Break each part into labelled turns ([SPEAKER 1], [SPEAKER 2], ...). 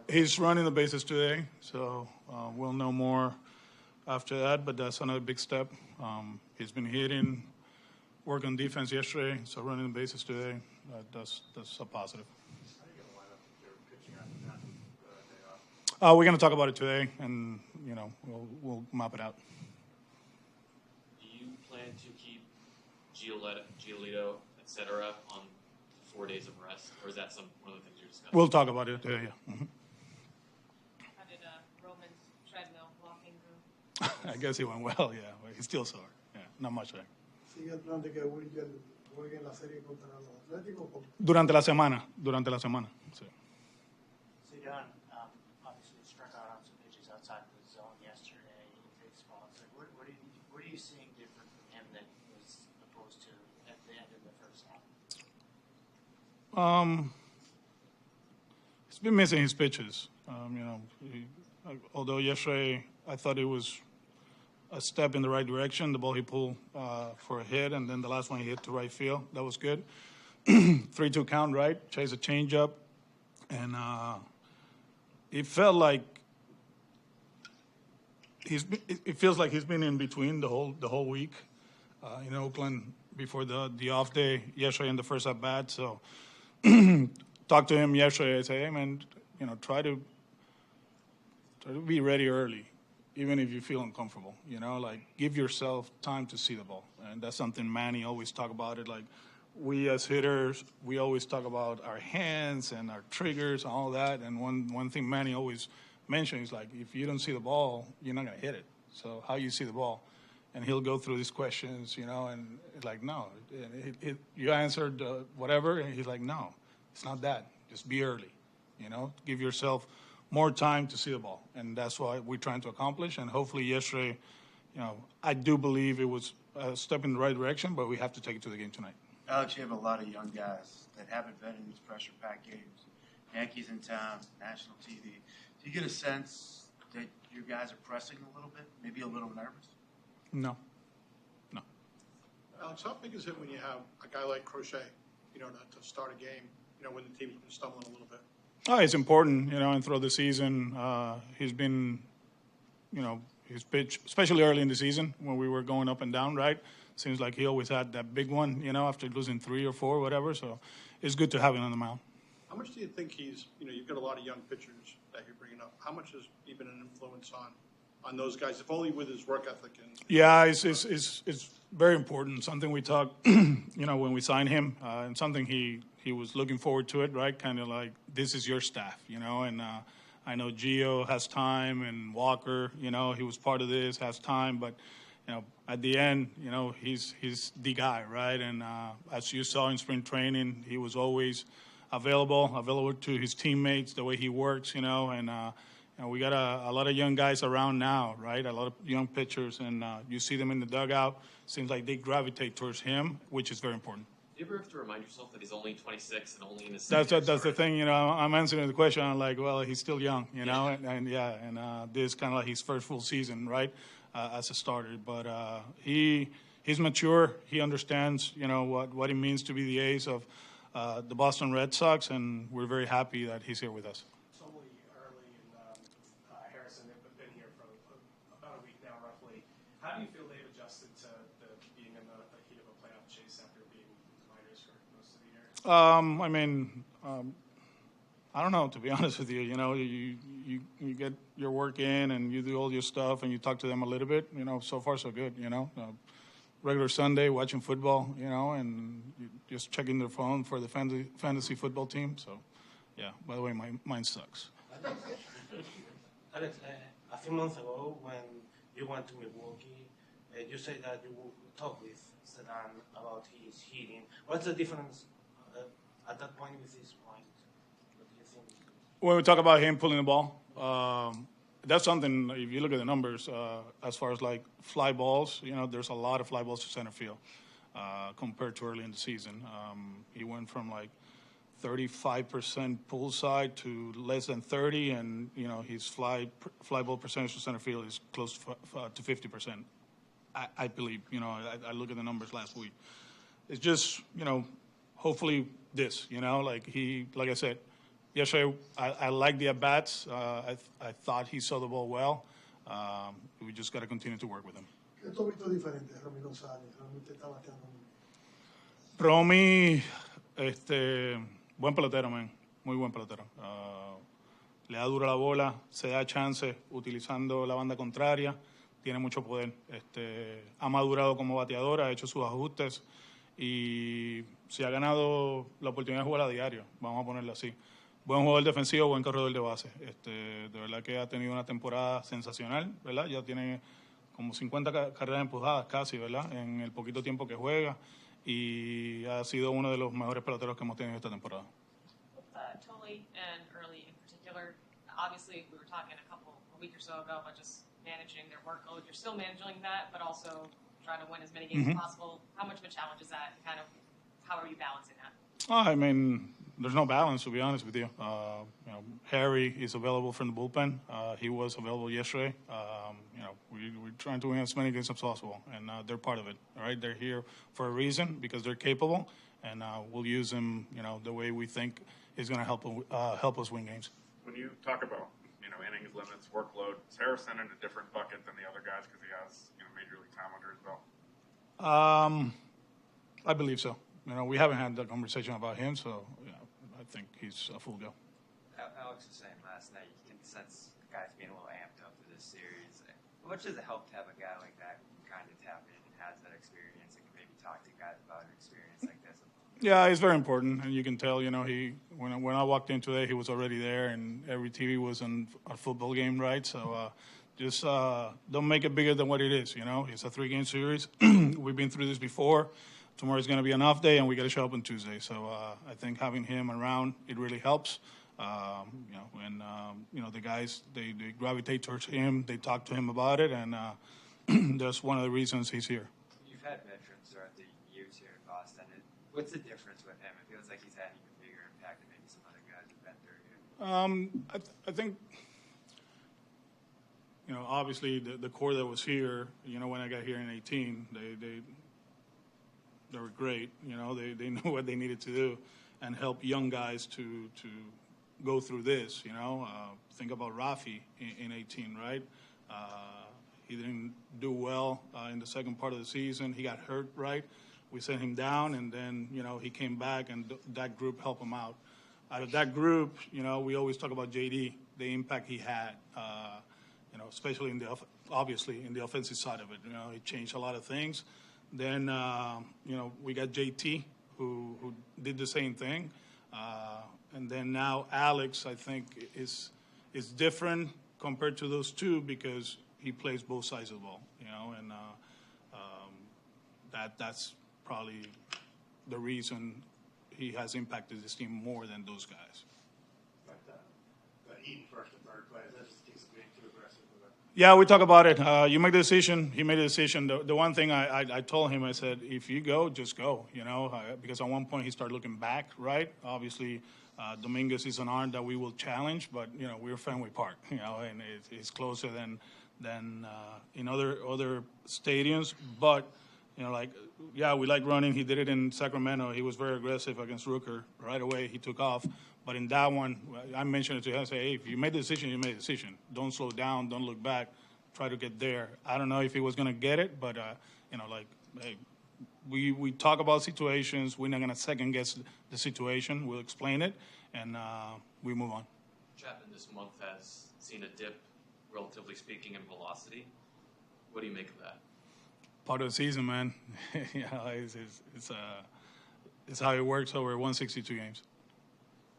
[SPEAKER 1] He's running the bases today, so we'll know more after that, but that's another big step. He's been hitting, work on defense yesterday, so running the bases today, that's a positive.
[SPEAKER 2] How are you going to line up your pitching after that day off?
[SPEAKER 1] We're going to talk about it today, and we'll map it out.
[SPEAKER 3] Do you plan to keep Giolito, etc., on 4 days of rest, or is that one of the things you're discussing?
[SPEAKER 1] We'll talk about it today. Yeah. Mm-hmm.
[SPEAKER 4] How did Roman's treadmill walking go?
[SPEAKER 1] I guess he went well. Yeah, he's still sore. Yeah, not much there.
[SPEAKER 5] ¿Sigue el plan de que William juegue en la serie contra los Atléticos?
[SPEAKER 1] Durante la semana. Sí.
[SPEAKER 6] So John, obviously struck out on some pitches outside the zone yesterday in big spots. Like, what are you seeing different from him that was opposed to at the end of the first half?
[SPEAKER 1] He's been missing his pitches. Although yesterday I thought it was a step in the right direction, the ball he pulled for a hit, and then the last one he hit to right field. That was good. 3-2 count, right? Chase a changeup, and it felt like it feels like he's been in between the whole week in Oakland before the off day yesterday in the first at bat. So talked to him yesterday. I say, hey man, try to be ready early, even if you feel uncomfortable. Like give yourself time to see the ball, and that's something Manny always talk about. It like we as hitters, we always talk about our hands and our triggers and all that. And one thing Manny always mentions is like if you don't see the ball, you're not gonna hit it. So how you see the ball? And he'll go through these questions, and it's like, no, you answered whatever, and he's like, no, it's not that. Just be early, give yourself more time to see the ball. And that's what we're trying to accomplish. And hopefully yesterday, I do believe it was a step in the right direction, but we have to take it to the game tonight.
[SPEAKER 7] Alex, you have a lot of young guys that haven't been in these pressure-packed games. Yankees in town, national TV. Do you get a sense that your guys are pressing a little bit, maybe a little nervous?
[SPEAKER 1] No.
[SPEAKER 2] Alex, how big is it when you have a guy like Crochet, to start a game, when the team's been stumbling a little bit?
[SPEAKER 1] Oh, it's important, and throughout the season, he's been, his pitch, especially early in the season when we were going up and down, right? Seems like he always had that big one, after losing 3 or 4, whatever. So it's good to have him on the mound.
[SPEAKER 2] How much do you think he's, you've got a lot of young pitchers that you're bringing up. How much has he been an influence on those guys, if only with his work ethic?
[SPEAKER 1] Yeah, it's very important. Something we talked, when we signed him, and something he was looking forward to it, right? Kind of like, this is your staff, and I know Gio has time, and Walker, he was part of this, has time, but, at the end, he's the guy, right? And as you saw in spring training, he was always available to his teammates, the way he works, and we got a lot of young guys around now, right? A lot of young pitchers, and you see them in the dugout. Seems like they gravitate towards him, which is very important.
[SPEAKER 3] Do you ever have to remind yourself that he's only 26 and only in his
[SPEAKER 1] That's the thing, I'm answering the question. I'm like, well, he's still young, and this is kind of like his first full season, right, as a starter. But he's mature. He understands, what it means to be the ace of the Boston Red Sox, and we're very happy that he's here with us.
[SPEAKER 8] It's only early, and Harrison have been here for about a week now, roughly. How do you feel they've adjusted to being in the heat of a playoff chase after being minors for most of the year?
[SPEAKER 1] I don't know, to be honest with you. You get your work in and you do all your stuff and you talk to them a little bit. So far so good. Regular Sunday watching football. And just checking their phone for the fantasy football team. So, yeah. By the way, mine sucks.
[SPEAKER 6] Alex, a few months ago when you went to Milwaukee, you said that you would talk with Sedan about his hitting. What's the difference at that point with his point? What do you think?
[SPEAKER 1] When we talk about him pulling the ball, that's something, if you look at the numbers, as far as like fly balls, there's a lot of fly balls to center field compared to early in the season. He went from like 35% pull side to less than 30, and his fly ball percentage to center field is close to 50%. I believe. I look at the numbers last week. It's just hopefully this. Like I said, yesterday I like the at-bats. I thought he saw the ball well. We just got to continue to work with him.
[SPEAKER 5] ¿Qué tú has visto diferente, Romy González? Realmente está bateando muy bien.
[SPEAKER 1] Romy, buen pelotero, man. Muy buen pelotero. Le da dura la bola, se da chance utilizando la banda contraria, tiene mucho poder. Ha madurado como bateador, ha hecho sus ajustes y se ha ganado la oportunidad de jugar a diario, vamos a ponerlo así. Buen jugador defensivo, buen corredor de base. De verdad que ha tenido una temporada sensacional, ¿verdad? Ya tiene como 50 carreras empujadas casi, ¿verdad? En el poquito tiempo que juega y ha sido uno de los mejores peloteros que hemos tenido esta temporada.
[SPEAKER 4] Tully and Early in particular, obviously we were talking a week or so ago about just managing their workload. You're still managing that, but also trying to win as many games as possible. How much of a challenge is that? Kind of, how are you balancing that?
[SPEAKER 1] I mean, there's no balance, to be honest with you. Harry is available from the bullpen. He was available yesterday. We're trying to win as many games as possible, and they're part of it. All right, they're here for a reason because they're capable, and we'll use them, the way we think is going to help us win games.
[SPEAKER 9] When you talk about innings limits, workload, is Harrison in a different bucket than the other guys because he has major league time under his belt?
[SPEAKER 1] I believe so. We haven't had that conversation about him, so I think he's a full go.
[SPEAKER 10] Alex was saying last night, you can sense guys being a little amped up for this series. How much does it help to have a guy like that who can kind of tap in and has that experience and can maybe talk to guys about an experience like this?
[SPEAKER 1] Yeah, it's very important, and you can tell. When I walked in today, he was already there, and every TV was on a football game, right? So just don't make it bigger than what it is. It's a 3-game series. We've been through this before. Tomorrow's going to be an off day, and we got to show up on Tuesday. So I think having him around, it really helps. The guys, they gravitate towards him. They talk to him about it, and that's one of the reasons he's here.
[SPEAKER 10] You've had veterans throughout the years here in Boston. What's the difference with him? It feels like he's had an even bigger impact than maybe some other guys who've been through here.
[SPEAKER 1] I think, obviously the core that was here, when I got here in 2018, they were great. They knew what they needed to do and help young guys to go through this. Think about Rafi in 2018, right? He didn't do well in the second part of the season. He got hurt, right? We sent him down, and then, he came back, and that group helped him out. Out of that group, we always talk about JD, the impact he had, especially obviously in the offensive side of it. He changed a lot of things. Then, we got JT, who did the same thing. And then now Alex, I think, is different compared to those two because he plays both sides of the ball, and that's probably the reason he has impacted this team more than those guys.
[SPEAKER 8] But the eating first and third place, that just seems to be too aggressive.
[SPEAKER 1] Yeah, we talk about it. You make the decision. He made the decision. The one thing I told him, I said, if you go, just go, because at one point he started looking back, right? Obviously, Dominguez is an arm that we will challenge, but, we're Fenway Park, and it's closer than in other stadiums. But, we like running. He did it in Sacramento. He was very aggressive against Rooker. Right away, he took off. But in that one, I mentioned it to him. I say, hey, if you made the decision, you made the decision. Don't slow down. Don't look back. Try to get there. I don't know if he was going to get it, but, hey, we talk about situations. We're not going to second-guess the situation. We'll explain it, and we move on.
[SPEAKER 3] Chapman this month has seen a dip, relatively speaking, in velocity. What do you make of that?
[SPEAKER 1] Part of the season, man. It's how it works over 162 games.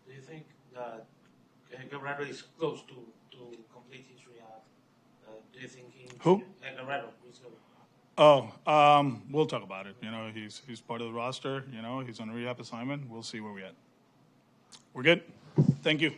[SPEAKER 6] Do you think that Guerrero is close to complete his rehab? Do you think
[SPEAKER 1] Who?
[SPEAKER 6] Guerrero is going?
[SPEAKER 1] We'll talk about it. He's part of the roster. He's on a rehab assignment. We'll see where we're at. We're good. Thank you.